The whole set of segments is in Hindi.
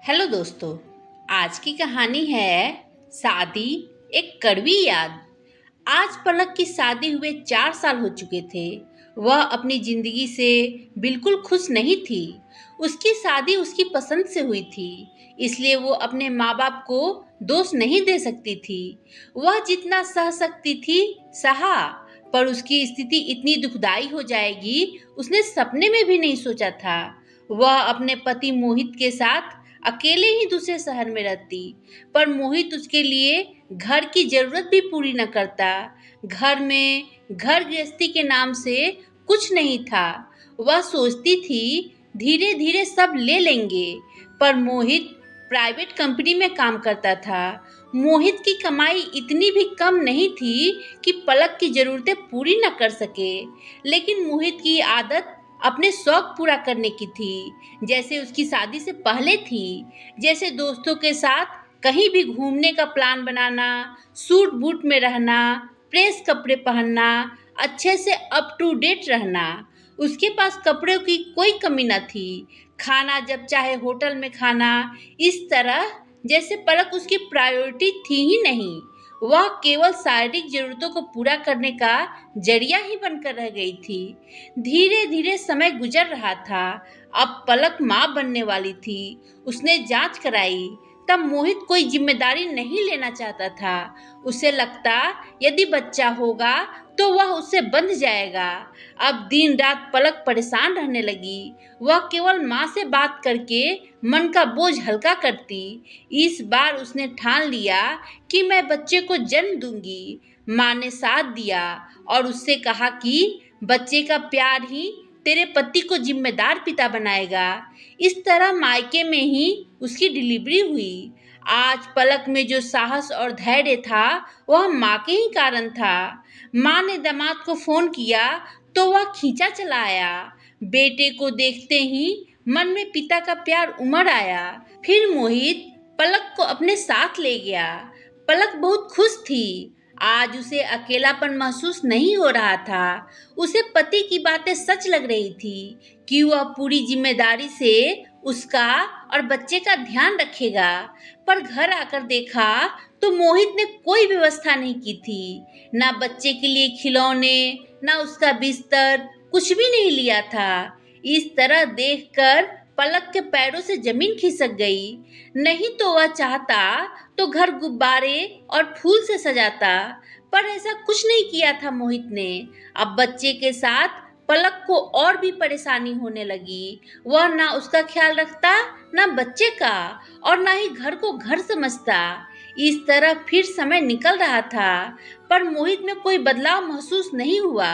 हेलो दोस्तों। आज की कहानी है शादी एक कड़वी याद। आज पलक की शादी हुए 4 साल हो चुके थे। वह अपनी जिंदगी से बिल्कुल खुश नहीं थी। उसकी शादी उसकी पसंद से हुई थी, इसलिए वो अपने माँ बाप को दोष नहीं दे सकती थी। वह जितना सह सकती थी सहा, पर उसकी स्थिति इतनी दुखदाई हो जाएगी उसने सपने में भी नहीं सोचा था। वह अपने पति मोहित के साथ अकेले ही दूसरे शहर में रहती, पर मोहित उसके लिए घर की जरूरत भी पूरी न करता। घर में घर गृहस्थी के नाम से कुछ नहीं था। वह सोचती थी धीरे धीरे सब ले लेंगे, पर मोहित प्राइवेट कंपनी में काम करता था। मोहित की कमाई इतनी भी कम नहीं थी कि पलक की जरूरतें पूरी न कर सके, लेकिन मोहित की आदत अपने शौक पूरा करने की थी, जैसे उसकी शादी से पहले थी। जैसे दोस्तों के साथ कहीं भी घूमने का प्लान बनाना, सूट बूट में रहना, प्रेस कपड़े पहनना, अच्छे से अप टू डेट रहना। उसके पास कपड़ों की कोई कमी न थी। खाना जब चाहे होटल में खाना, इस तरह जैसे पलक उसकी प्रायोरिटी थी ही नहीं। वह केवल शारीरिक जरूरतों को पूरा करने का जरिया ही बनकर रह गई थी। धीरे धीरे समय गुजर रहा था। अब पलक माँ बनने वाली थी। उसने जांच कराई, तब मोहित कोई जिम्मेदारी नहीं लेना चाहता था। उसे लगता यदि बच्चा होगा तो वह उससे बंध जाएगा। अब दिन रात पलक परेशान रहने लगी। वह केवल माँ से बात करके मन का बोझ हल्का करती। इस बार उसने ठान लिया कि मैं बच्चे को जन्म दूंगी। माँ ने साथ दिया और उससे कहा कि बच्चे का प्यार ही तेरे पति को जिम्मेदार पिता बनाएगा। इस तरह मायके में ही उसकी डिलीवरी हुई। आज पलक में जो साहस और धैर्य था वह माँ के ही कारण था। माँ ने दामाद को फोन किया तो वह खींचा चला आया। बेटे को देखते ही मन में पिता का प्यार उमड़ आया। फिर मोहित पलक को अपने साथ ले गया। पलक बहुत खुश थी। आज उसे अकेलापन महसूस नहीं हो रहा था। उसे पति की बातें सच लग रही थी कि वह पूरी जिम्मेदारी से उसका और बच्चे का ध्यान रखेगा। पर घर आकर देखा तो मोहित ने कोई व्यवस्था नहीं की थी। ना बच्चे के लिए खिलौने, ना उसका बिस्तर, कुछ भी नहीं लिया था। इस तरह देखकर पलक के पैरों से जमीन खिसक गई। नहीं तो वह चाहता तो घर गुब्बारे और फूल से सजाता, पर ऐसा कुछ नहीं किया था मोहित ने। अब बच्चे के साथ पलक को और भी परेशानी होने लगी। वह ना उसका ख्याल रखता, ना बच्चे का, और ना ही घर को घर समझता। इस तरह फिर समय निकल रहा था, पर मोहित में कोई बदलाव महसूस नहीं हुआ।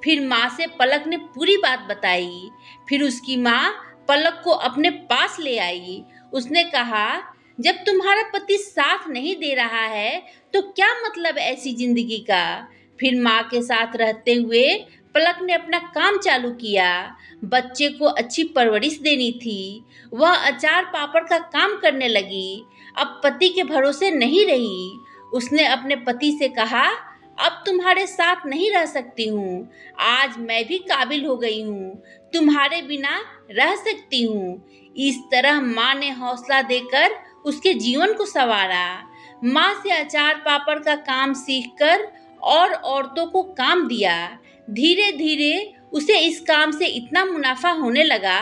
फिर माँ से पलक ने पूरी बात बताई। फिर उसकी माँ पलक को अपने पास ले आई। उसने कहा, जब तुम्हारा पति साथ नहीं दे रहा है तो क्या मतलब ऐसी जिंदगी का। फिर माँ के साथ रहते हुए पलक ने अपना काम चालू किया। बच्चे को अच्छी परवरिश देनी थी। वह अचार पापड़ का काम करने लगी। अब पति के भरोसे नहीं रही। उसने अपने पति से कहा, अब तुम्हारे साथ नहीं रह सकती हूँ। आज मैं भी काबिल हो गई हूँ। तुम्हारे बिना रह सकती हूँ। इस तरह माँ ने हौसला देकर उसके जीवन को संवारा। माँ से अचार पापड़ का काम सीखकर और औरतों को काम दिया। धीरे धीरे उसे इस काम से इतना मुनाफा होने लगा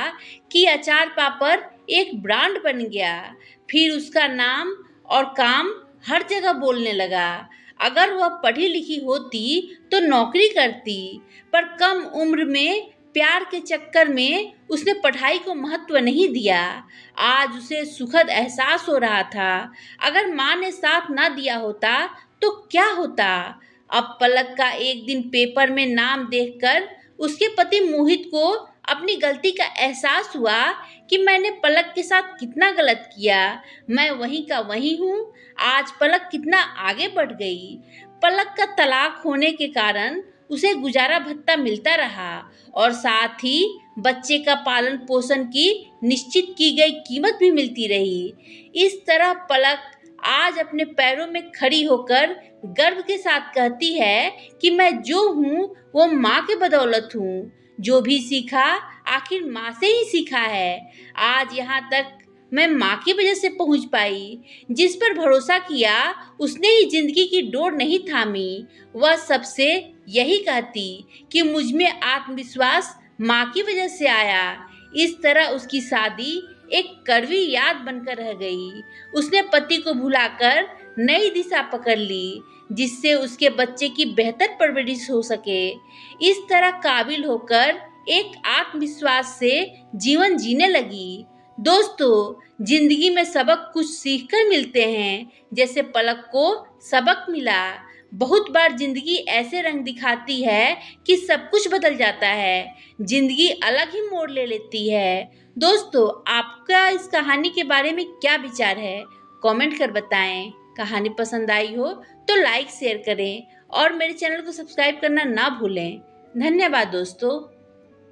कि अचार पापड़ एक ब्रांड बन गया। फिर उसका नाम और काम हर जगह बोलने लगा। अगर वह पढ़ी लिखी होती तो नौकरी करती, पर कम उम्र में प्यार के चक्कर में उसने पढ़ाई को महत्व नहीं दिया। आज उसे सुखद एहसास हो रहा था। अगर माँ ने साथ ना दिया होता तो क्या होता। अब पलक का एक दिन पेपर में नाम देखकर उसके पति मोहित को अपनी गलती का एहसास हुआ कि मैंने पलक के साथ कितना गलत किया। मैं वहीं का वहीं हूँ। आज पलक कितना आगे बढ़ गई। पलक का तलाक होने के कारण उसे गुजारा भत्ता मिलता रहा और साथ ही बच्चे का पालन पोषण की निश्चित की गई कीमत भी मिलती रही। इस तरह पलक आज अपने पैरों में खड़ी होकर गर्व के साथ कहती है कि मैं जो हूँ वो माँ के बदौलत हूँ। जो भी सीखा आखिर माँ से ही सीखा है। आज यहाँ तक मैं माँ की वजह से पहुँच पाई। जिस पर भरोसा किया उसने ही जिंदगी की डोर नहीं थामी। वह सबसे यही कहती कि मुझ में आत्मविश्वास माँ की वजह से आया। इस तरह उसकी शादी एक कड़वी याद बनकर रह गई। उसने पति को भुलाकर नई दिशा पकड़ ली, जिससे उसके बच्चे की बेहतर परवरिश हो सके। इस तरह काबिल होकर एक आत्मविश्वास से जीवन जीने लगी। दोस्तों, जिंदगी में सबक कुछ सीखकर मिलते हैं, जैसे पलक को सबक मिला। बहुत बार जिंदगी ऐसे रंग दिखाती है कि सब कुछ बदल जाता है। जिंदगी अलग ही मोड़ ले लेती है। दोस्तों, आपका इस कहानी के बारे में क्या विचार है? कमेंट कर बताएं। कहानी पसंद आई हो तो लाइक शेयर करें और मेरे चैनल को सब्सक्राइब करना ना भूलें। धन्यवाद दोस्तों।